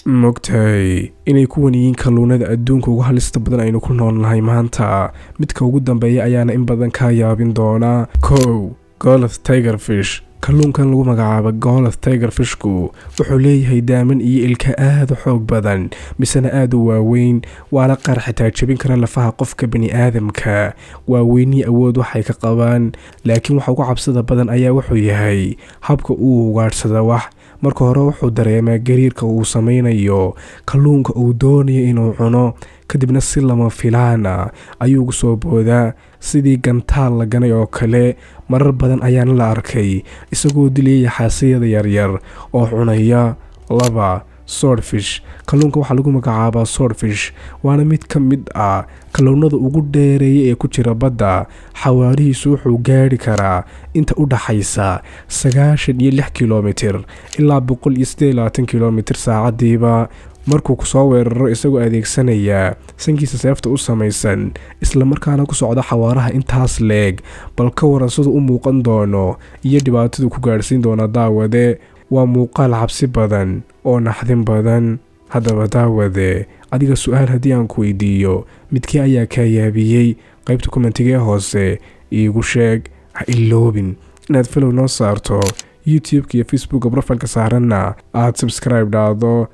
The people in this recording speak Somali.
mogtahay inay kuwan yihiin kaluunada adduunka ugu halista badan aynu ku noolnahay maanta. midka ugu dambeeya ayaana in badan ka yaabin doona. Goliath tigerfish. kalluunkan lagu magacaabo Goliath tigerfishku wuxuu leeyahay daaman iyo ilka aad u xoog badan misana aad u waaweyn, waana qaar xitaa jabin kara lafaha qofka bini'aadamka. waaweynii awood waxay ka qabaan, laakiin waxa ugu cabsida badan ayaa wuxuu yahay habka uu ugaadhsada wax. marka hore wuxuu dareemaa gariirka uu samaynayo kalluunka uu doonayo inuu cuno, kadibna si lama filaana ayuu ugu soo boodaa sidii gantaal la ganay oo kale. marar badan ayaana la arkay isagoo dilaya xaasiyada yaryar oo cunaya. swordfish. kalluunka waxaa lagu magacaabaa swordfish, waana mid ka mid ah kalluunada ugu dheereeya ee ku jira badda. xawaarihiisu wuxuu gaari karaa inta u dhaxaysa 96 kilomitir ilaa 128 kilomitir saacadiiba. markuu ku soo weeraro isagoo adeegsanaya sankiisa seefta u samaysan, isla markaana ku socda xawaaraha intaas leeg, bal ka waran siduu u muuqan doono iyo dhibaatadu ku gaadhsiin doona daawade. waa muuqaal cabsi badan oo naxdin badan. haddaba daawade, adiga su'aal haddii aan ku weydiiyo, midkii ayaa kaa yaabiyey? qaybta kommentiga hoose iigu sheeg. ha iloobin inaad follow noo saarto youtube iyo facebook profilka saaranna aad subscribe dhaado.